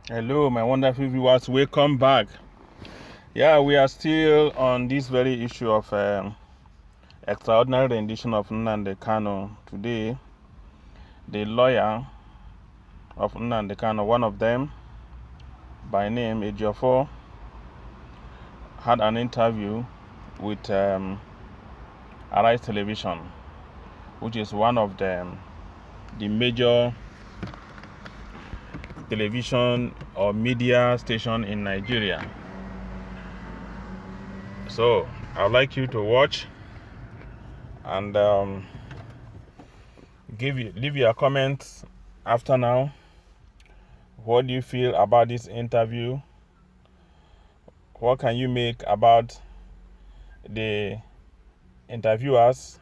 Hello, my wonderful viewers. Welcome back. Yeah, we are still on this very issue of extraordinary rendition of Nnamdi Kanu. Today, the lawyer of Nnamdi Kanu, one of them, by name Ejiofor, had an interview with Arise Television, which is one of the major television or media station in Nigeria. So I'd like you to watch and leave your comments after now. What do you feel about this interview? What can you make about the interviewers?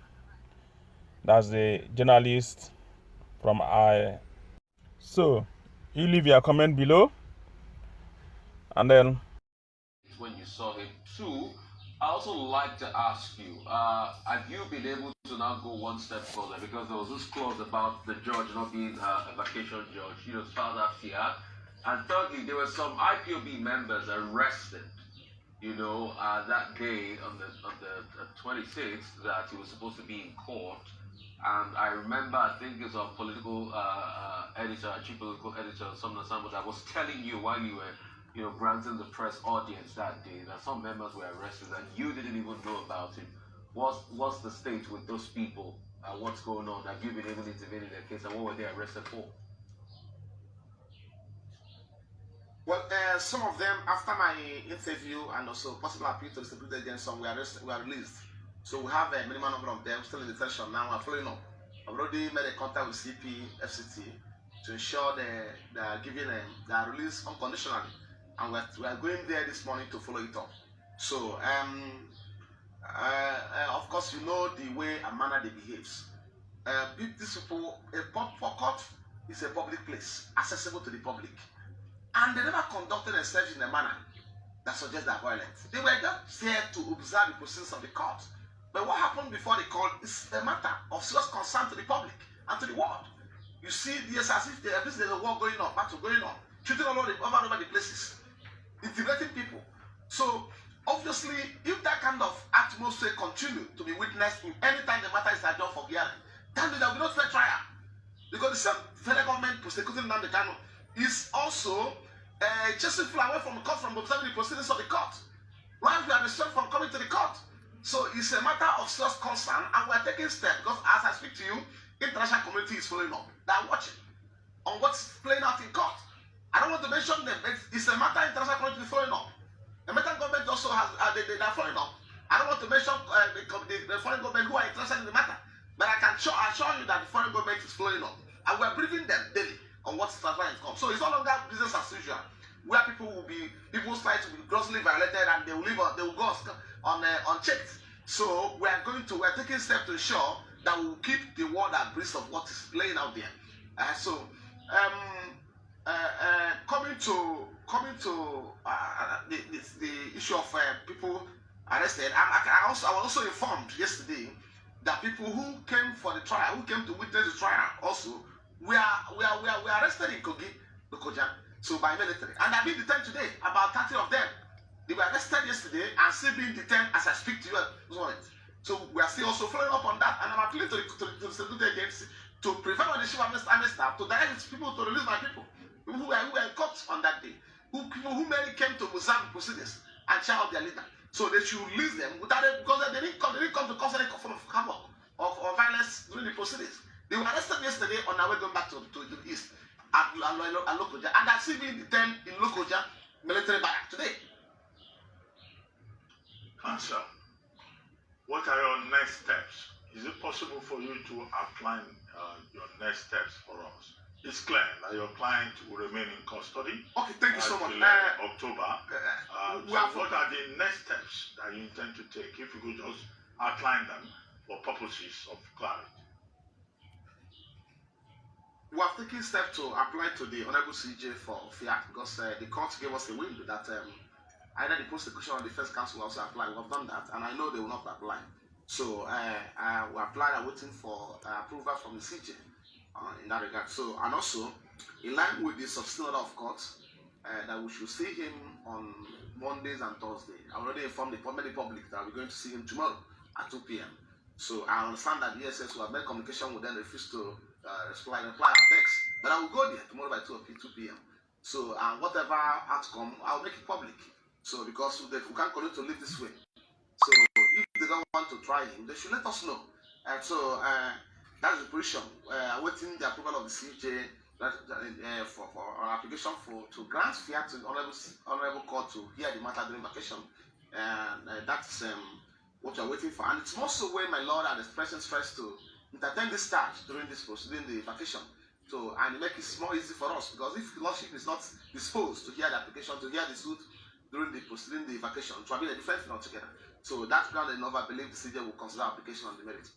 That's the journalist from I. So you leave your comment below, and then when you saw him. Two, I also like to ask you, have you been able to now go one step further? Because there was this clause about the judge not being a vacation judge, as far as that here. And thirdly, there were some IPOB members arrested, that day on the 26th that he was supposed to be in court. And I remember, I think it's a political editor, chief political editor, something that was telling you while you were, granting the press audience that day that some members were arrested and you didn't even know about it. What's the state with those people? What's going on? Have you been able to intervene in their case, and what were they arrested for? Well, some of them, after my interview and also possible appeal to the security agents, some were released. So we have a minimum number of them still in detention now. We're following up. I've already made a contact with CP, FCT to ensure they are giving them, they are released unconditionally. And we are going there this morning to follow it up. So, of course, you know the way and manner they behave. These people, for court is a public place, accessible to the public. And they never conducted themselves in a manner that suggests they're violent. They were just there to observe the proceedings of the court. But what happened before the court is a matter of serious concern to the public and to the world. You see, yes, as if there's a war going on, battle going on, shooting all over the places, intimidating people. So, obviously, if that kind of atmosphere continue to be witnessed in any time the matter is adjourned for hearing, then there will be no fair trial. Because the same federal government prosecuting Nnamdi Kanu is also chasing people away from the court from observing the proceedings of the court. While we are restrained from coming to the court. So it's a matter of serious concern, and we are taking steps because as I speak to you, international community is following up. They are watching on what's playing out in court. I don't want to mention them, but it's a matter international community is following up. The American government also has they are following up. I don't want to mention the foreign government who are interested in the matter, but I can assure you that the foreign government is following up, and we are briefing them daily on what's transparent come. So it's no longer business as usual, where people's rights will be grossly violated and they will go unchecked. So we are taking steps to ensure that we will keep the world abreast of what is playing out there. Coming to the issue of people arrested, I was also informed yesterday that people who came for the trial, who came to witness the trial, also we are arrested in Kogi, Lokoja, so by military, and I've been detained today. About 30 of them, they were arrested yesterday and still being detained as I speak to you. So we are still also following up on that, and I'm appealing to the security agency to prevent the chief army staff to direct people to release my people who were caught on that day, people who merely came to observe the proceedings and cheer out their leader. So they should release them without it, because they didn't come to cause any form of havoc or violence during the proceedings. They were arrested yesterday on their way going back to the east at Lokoja, and are still being detained in Lokoja military barrack today. Answer. What are your next steps? Is it possible for you to outline your next steps for us? It's clear that your client will remain in custody. Okay, thank you so much. October. What are the next steps that you intend to take? If you could just outline them for purposes of clarity. We have taken steps to apply to the Honorable CJ for fiat, because the court gave us a window that either the prosecution or the first counsel will also apply. We have done that, and I know they will not apply. So we applied and waiting for approval from the CJ in that regard. So, and also, in line with the substantive order of court, that we should see him on Mondays and Thursdays. I already informed the public that we're going to see him tomorrow at 2 p.m. So I understand that the ESS will have made communication with them, refuse to reply our text. But I will go there tomorrow by 2 p.m. So whatever outcome, I'll make it public. So because we can't continue to live this way. So if they don't want to try him, they should let us know. And so that's the position. Awaiting the approval of the CJ for our application to grant fair to the honorable court to hear the matter during vacation. And that's what we're waiting for. And it's also where my lord had expressed interest to entertain this charge during the vacation. So, and make it more easy for us, because if the lordship is not disposed to hear the application, to hear the suit during the vacation, it will be a different thing altogether. So that's ground enough, I believe the CJ will consider application on the merit.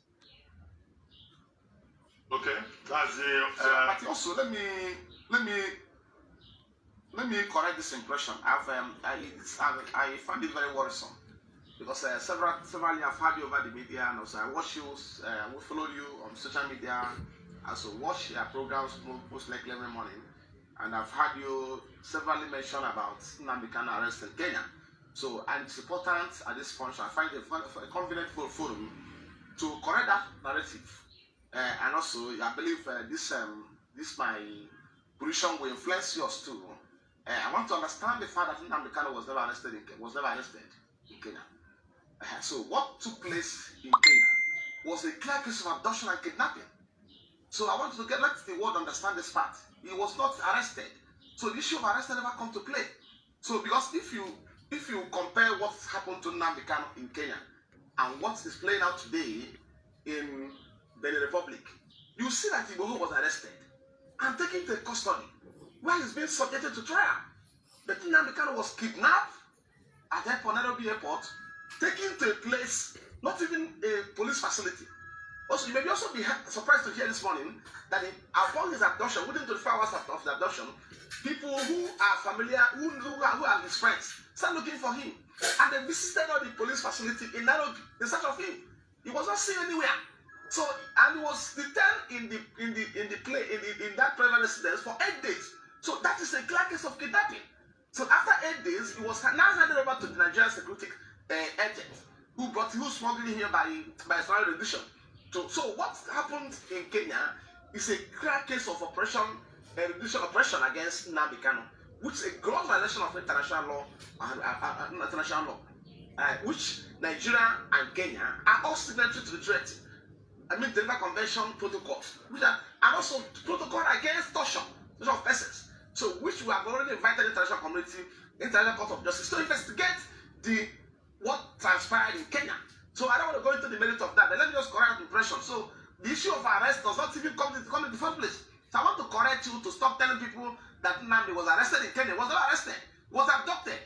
Okay, that's the. But also, let me correct this impression. I find it very worrisome, because several I've had you over the media, and also I watch you, we follow you on social media. I also watch your programs most likely every morning, and I've had you severally mention about Nnamdi Kanu arrest in Kenya. So, and it's important at this point. I find a convenient forum to correct that narrative, and also I believe this my position will influence yours too. I want to understand the fact that Nnamdi Kanu was never arrested in Kenya. So, what took place in Kenya was a clear case of abduction and kidnapping. So I want to let the world understand this part. He was not arrested. So the issue of arrest never come to play. So because if you compare what's happened to Nnamdi Kanu in Kenya and what is playing out today in Benin Republic, you see that Ejiofor was arrested and taken to custody where he's being subjected to trial. But Nnamdi Kanu was kidnapped at Nairobi Airport, taken to a place, not even a police facility. Also, you may also be surprised to hear this morning that upon his abduction, within 24 hours of the abduction, people who are familiar, who are his friends, start looking for him. And they visited all the police facility in Nairobi in search of him. He was not seen anywhere. So, and he was detained in that private residence for 8 days. So that is a clear case of kidnapping. So after 8 days, he was now handed over to the Nigerian security agent who smuggled him here by foreign rendition. So what happened in Kenya is a clear case of oppression against Nnamdi Kanu, which is a gross violation of international law, which Nigeria and Kenya are all signatory to the treaty. I mean, the Geneva Convention protocols, which are also protocol against torture of persons. So, which we have already invited the international community, International Court of Justice, to investigate what transpired in Kenya. So I don't want to go into the merit of that, but let me just correct the impression. So the issue of arrest does not even come in the first place. So I want to correct you to stop telling people that Nnamdi was arrested in Kenya. He was not arrested. He was abducted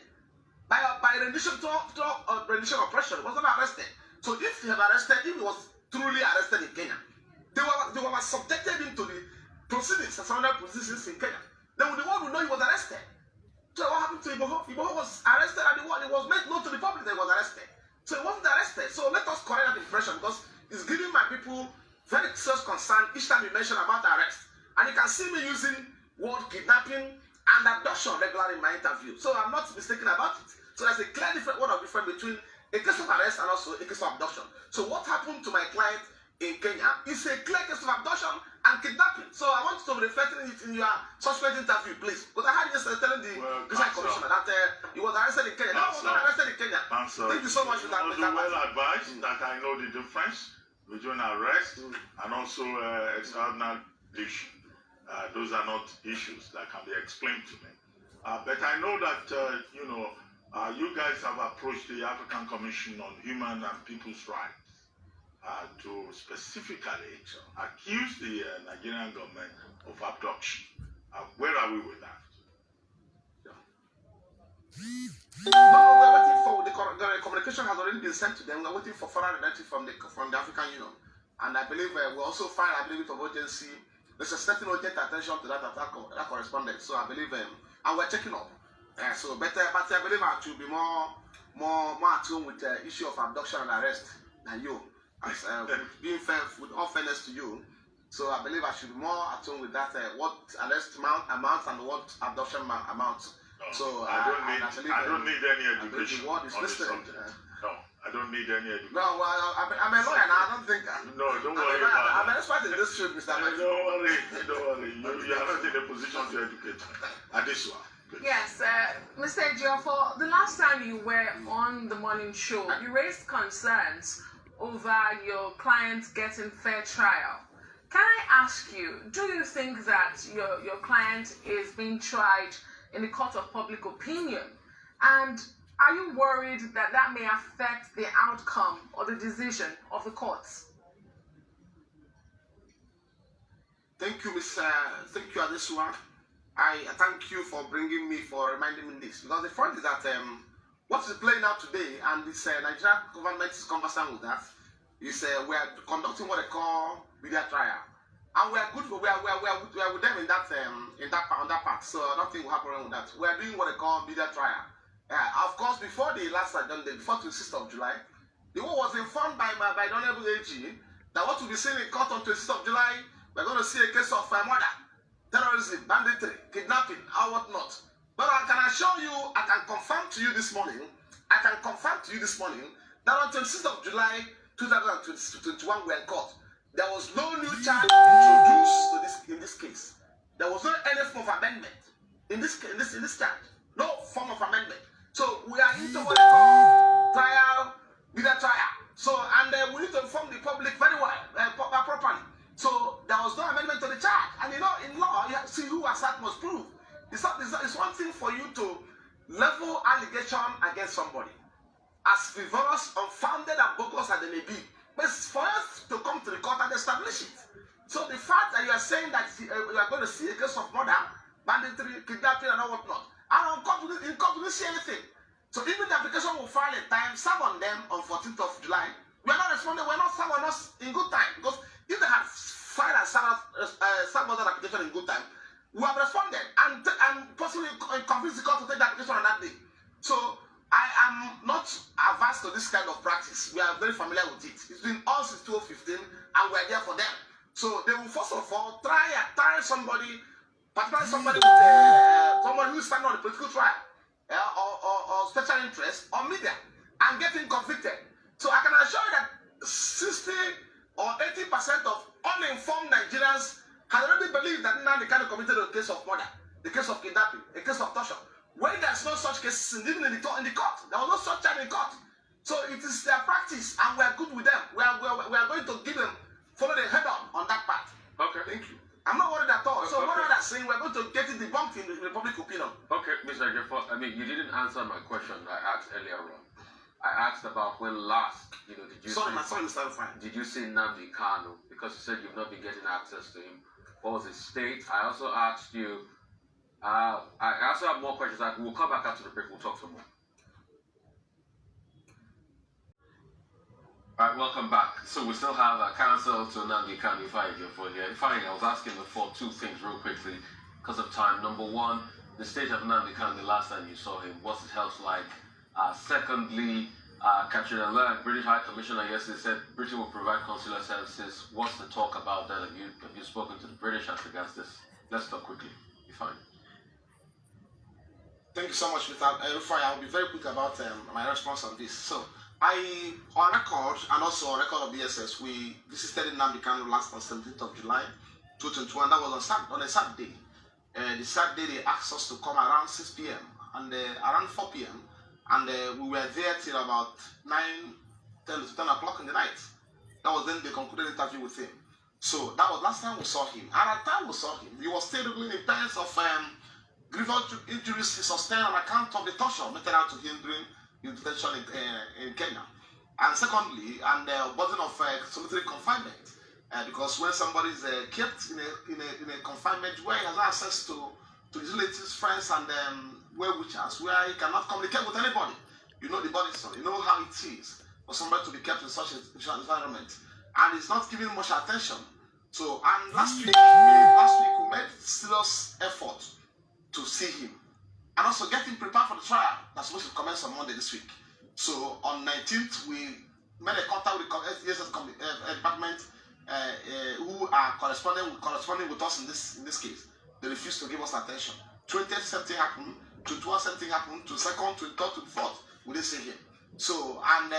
by rendition oppression. He was not arrested. So if he had arrested him, he was truly arrested in Kenya. They were subjected into the proceedings, surrounding proceedings in Kenya. Then the world will know he was arrested. So what happened to Ejiofor? Ejiofor was arrested, and it was made known to the public that he was arrested. So he wasn't arrested. So let us correct that impression, because it's giving my people very serious concern each time you mention about arrest. And you can see me using word kidnapping and abduction regularly in my interview. So I'm not mistaken about it. So there's a clear difference between a case of arrest and also a case of abduction. So what happened to my client in Kenya is a clear case of abduction and kidnapping. So I want you to be reflecting it in your subsequent interview, please. Because I heard you telling the commissioner that he was arrested in Kenya. No, he was not arrested in Kenya. Thank you so much for that. Well advised that I know the difference between arrest and also extraordinary dish. Those are not issues that can be explained to me. But I know that, you guys have approached the African Commission on Human and People's Rights to specifically accuse the Nigerian government of abduction. Where are we with that? No, we're waiting for the communication has already been sent to them. We're waiting for further directive from the African Union, and I believe we also find of urgency. There's a certain urgent attention to that correspondence. So I believe, and we're checking up. But I believe I should be more attuned with the issue of abduction and arrest than you. As being fair, with all fairness to you, so I believe I should be more attuned with that. What arrest amount and what abduction amount. No, So I don't need any education the word is on this listening. subject. No, I don't need any education. No, well, I'm a lawyer and I don't think. No, don't worry about that. I'm an expert in this field, Mr. Don't worry. You are not in a position to educate me. Adesua. Yes, Mr. Ejiofor, the last time you were on the morning show, you raised concerns over your client getting fair trial. Can I ask you, do you think that your client is being tried in the court of public opinion? And are you worried that that may affect the outcome or the decision of the courts? Thank you, thank you, Adesua. I thank you for reminding me this. Because the point is that what is playing out today, and this Nigerian government is conversant with that, is we are conducting what they call media trial. And we are good for we are with them in that part. So nothing will happen with that. We are doing what they call media trial. Of course, before the last before 26th of July, the war was informed by the Honorable AG that what will be seen in court on 26th of July, we're going to see a case of murder, terrorism, banditry, kidnapping, and whatnot. But I can assure you, I can confirm to you this morning, that on 26th of July 2021, we are in court. There was no new charge introduced in this case. There was no any form of amendment in this charge. No form of amendment. So we are into what they call trial, media trial. So and we need to inform the public very well, properly. So there was no amendment to the charge. And you know, in law, you have to see who asserts must prove. It's one thing for you to level allegation against somebody, as frivolous, unfounded, and bogus as they may be. But it's for us to come to the court and establish it. So the fact that you are saying that you are going to see a case of murder, banditry, kidnapping, and all whatnot, and in court we didn't see anything. So even the application will file in time, serve on them on 14th of July. We are not responding. We are not serving on us in good time, because if they had filed and served that application in good time, we have responded and possibly convinced the court to take the application on that day. So I am not averse to this kind of practice. We are very familiar with it. It's been all since 2015, and we are there for them. So they will first of all try somebody, particularly somebody with someone who is standing on the political trial or special interest or media, and get him convicted. So I can assure you that 60 or 80% of uninformed Nigerians have already believed that Nnamdi Kanu committed a case of murder, a case of kidnapping, a case of torture. When there's no such cases even in the court, there was no such charge in court. So it is their practice, and we are good with them. We are going to give them, follow the head on that part. Okay. Thank you. I'm not worried at all. So what I'm saying, we're going to get it debunked in the public opinion. Okay, Mr. Ejiofor, I mean, you didn't answer my question I asked earlier on. I asked about when last, did you did you see Nnamdi Kanu? Because you said you've not been getting access to him. What was his state? I also asked you, I also have more questions. We'll come back after the break. We'll talk some more. All right, welcome back. So we still have counsel to Nnamdi Kanu Ejiofor here. Finally, I was asking before two things real quickly because of time. Number one, the state of Nnamdi Kanu the last time you saw him. What's his health like? Secondly, Katrina Learn, British High Commissioner, yesterday said Britain will provide consular services. What's the talk about that? Have you spoken to the British as regards this? Let's talk quickly. Be fine. Thank you so much, Mr. Rufai. I'll be very quick about my response on this. So, on record, and also on record of BSS, we visited Nnamdi Kanu last on 17th of July, 2021. That was on a Saturday. The Saturday, they asked us to come around 6 p.m. and around 4 p.m. And we were there till about 10 o'clock in the night. That was then the concluded interview with him. So that was last time we saw him. And at the time we saw him, he was still in the pains of grievous injuries he sustained on account of the torture meted out to him during his detention in Kenya. And secondly, burden of solitary confinement. Because when somebody is kept in a confinement where he has access to his relatives, friends, and well-wishers, where he cannot communicate with anybody. You know the body, so you know how it is for somebody to be kept in such an environment, and it's not giving much attention. So, and last week we made serious effort to see him, and also get him prepared for the trial that's supposed to commence on Monday this week. So, on 19th, we made a contact with the SSS department who are corresponding with us in this case. They refused to give us attention. 20th September happened. 21 something happened, to second, to third, to fourth, we didn't see him. So, and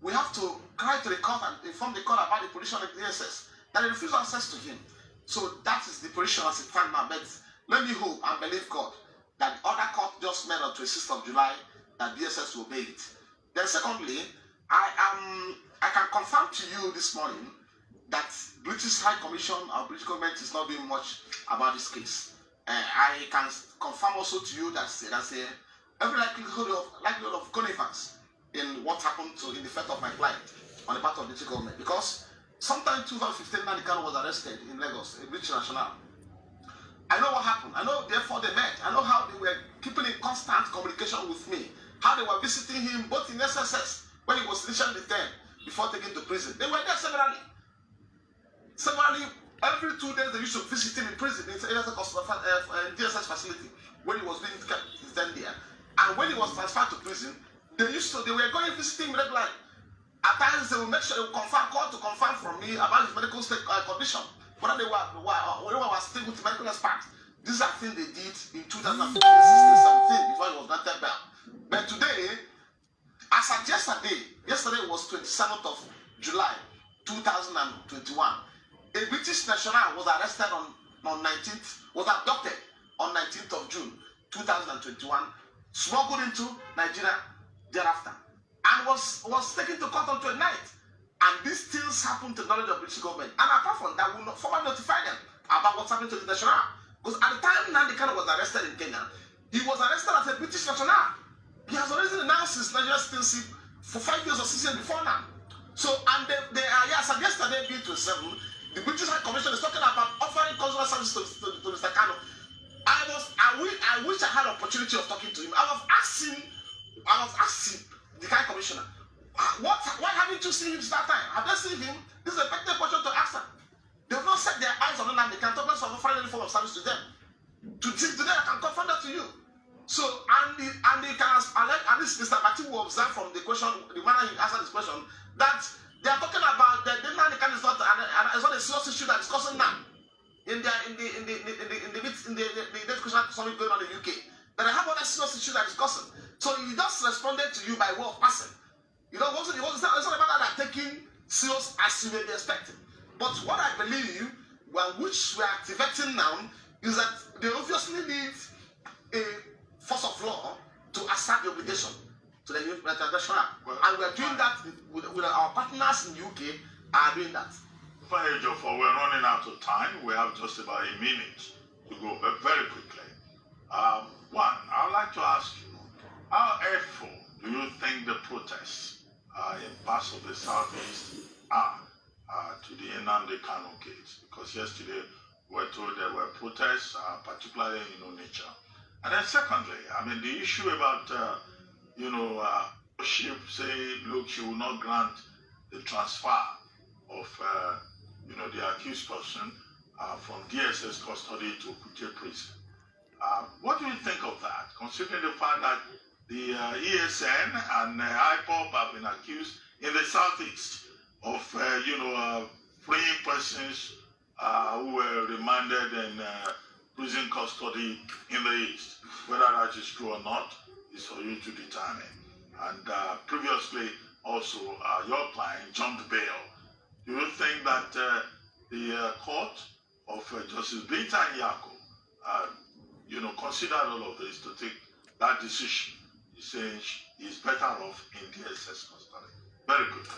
we have to cry to the court and inform the court about the position of the DSS, that they refuse access to him. So that is the position as it stands now. But let me hope and believe God that the other court just made on 26th of July that DSS will obey it. Then secondly, I can confirm to you this morning that British High Commission or British government is not doing much about this case. I can confirm also to you that there's every likelihood of connivance in what happened in the fate of my client on the part of the British government. Because sometime in 2015, Nnamdi Kanu was arrested in Lagos, a British national. I know what happened. I know therefore they met. I know how they were keeping in constant communication with me. How they were visiting him both in SSS when he was initially detained before taken to prison. They were there severally. Every 2 days they used to visit him in prison in DSS facility when he was being kept there. And when he was transferred to prison, they were going to visit him regularly. At times they will make sure they will call to confirm from me about his medical state condition, whether they were still with medical experts. These are things they did in 2015, 16, 17 before he was granted bail. But today, as at yesterday was 27th of July 2021. A British national was arrested on 19th, was abducted on 19th of June 2021, smuggled into Nigeria thereafter, and was taken to court on 29th. And these things happened to the knowledge of British government. And apart from that, we will not formally notify them about what's happening to the national. Because at the time Nnamdi Kanu was arrested in Kenya, he was arrested as a British national. He has already announced his Nigerian citizenship for 5 years or 6 years before now. So, and they are, yes, and yesterday, being 27, the British High Commission is talking about offering consular services to Mr. Kanu. I wish I had an opportunity of talking to him. I was asking the High Commissioner, why haven't you seen him this time? Have they seen him? This is a effective question to ask them. They have not set their eyes on him and they can talk about offering any form of service to them. Today, I can confirm that to you. So, and this Mr. Mati will observe from the question, the manner he answered this question, that they are talking about that the Nnamdi Kanu is not a serious issue that is discussing now in the education summit going on in the UK. That I have other serious issues that is discussing. So he just responded to you by way of passing. It's not about that they're taking serious as you may be expecting. But what I believe, which we are activating now, is that they obviously need a force of law to assert the obligation to the international. And we are doing that with our partners in the UK are doing that. Ejiofor, we're running out of time. We have just about a minute to go very quickly. One, I would like to ask you, how helpful do you think the protests in parts of the southeast are to the Nnamdi Kanu case? Because yesterday we were told there were protests, particularly in Onitsha. And then secondly, I mean, the issue about, ship say, look, she will not grant the transfer of, the accused person from DSS custody to Kuje prison. What do you think of that, considering the fact that the ESN and IPOB have been accused in the southeast of, freeing persons who were remanded in prison custody in the east? Whether that is true or not is for you to determine. And previously, also, your client jumped bail. Do you think that the court of Justice Binta Nyako, considered all of this to take that decision? He's saying he's better off in DSS custody. Very good.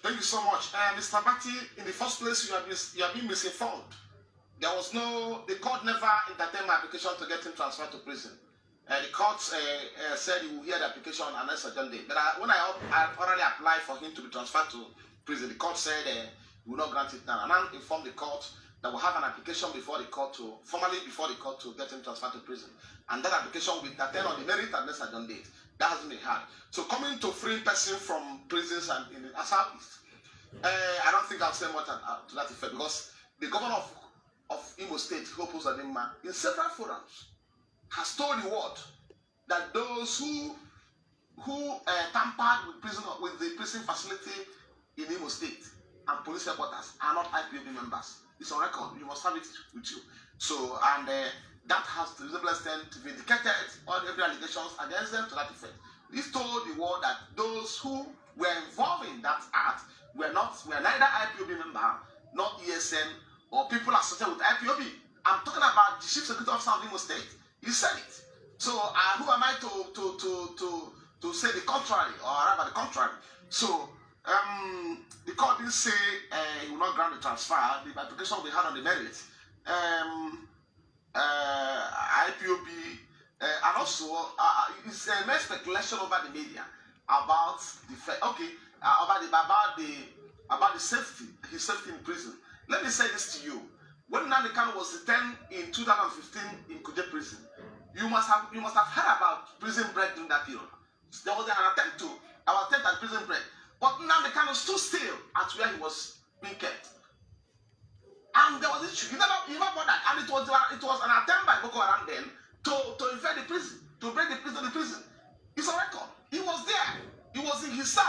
Thank you so much. Mr. Bati, in the first place, you have been misinformed. The court never entertained my application to get him transferred to prison. The court said he will hear the application on next agenda. But when I already applied for him to be transferred to prison, the court said he will not grant it now. And I informed the court that we'll have an application formally before the court to get him transferred to prison. And that application will be attended on the merit and next agenda date. That hasn't been had. So coming to free person from prisons and in the Southeast, I don't think I'll say much to that effect, because the governor of Imo State, Hope Uzodinma, in several forums, has told the world that those who tampered with the prison facility in Imo State and police headquarters are not IPOB members. It's on record. You must have it with you. So, and that has to a reasonable extent vindicated all every allegations against them to that effect. This told the world that those who were involved in that act were neither IPOB member, not ESN, or people associated with IPOB. I'm talking about the Chief Security Officer of Imo State. He said it. So who am I to say the contrary, or rather the contrary? So the court didn't say he will not grant the transfer. The application will be held on the merits. IPOB and also it's a mere speculation over the media about the safety, his safety in prison. Let me say this to you: when Nnamdi Kanu was detained in 2015 in Kuje prison, you must have heard about prison break during that period. There was an attempt at prison break, but Nnamdi Kanu stood still at where he was being kept. And there was an issue. He never bothered. And it was an attempt by Boko Haram then to invade the prison, to break the prison to the prison. It's a record. He was there. He was in his cell,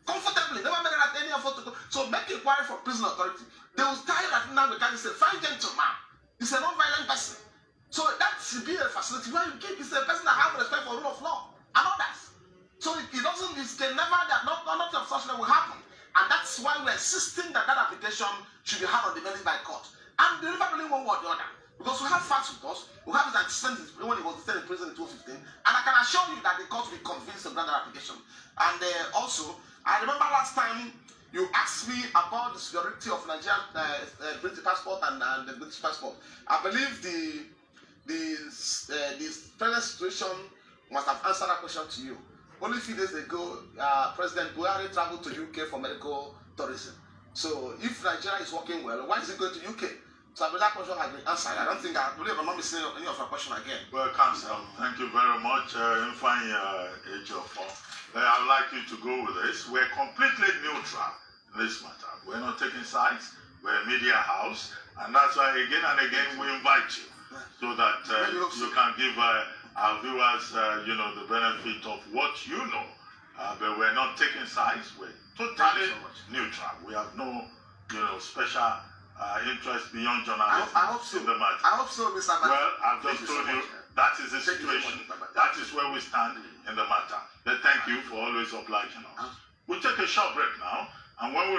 comfortably. Never made any effort to go. So make inquiry from prison authority. They will tell you that Nnamdi Kanu is a fine gentleman. He's a non-violent person. So that should be a facility where you keep. He's a person that has respect for rule of law and others. So it can never, nothing of such that will happen. And that's why we're insisting that application should be had on the merits by court. And they never believe one way or the other. Because we have facts with us. We have his antecedents when he was detained in prison in 2015. And I can assure you that the court will be convinced to grant that application. And also, I remember last time you asked me about the security of Nigerian British passport and the British passport. I believe the present situation must have answered that question to you. Only a few days ago, President Buhari traveled to UK for medical tourism. So if Nigeria is working well, why is he going to UK? So I believe that question has been answered. I believe I'm not missing any of your question again. Well, Counsel, thank you very much. Ejiofor. I would like you to go with this. We're completely neutral in this matter. We're not taking sides. We're a media house. And that's why again and again we invite you so that you can give our viewers, the benefit of what you know. But we're not taking sides. We're totally neutral. We have no, special interest beyond journalism in the matter. I hope so, Mr. Well, I've just told you that is the situation. That is where we stand in the matter. But thank you for always obliging us. We'll take a short break now, and when we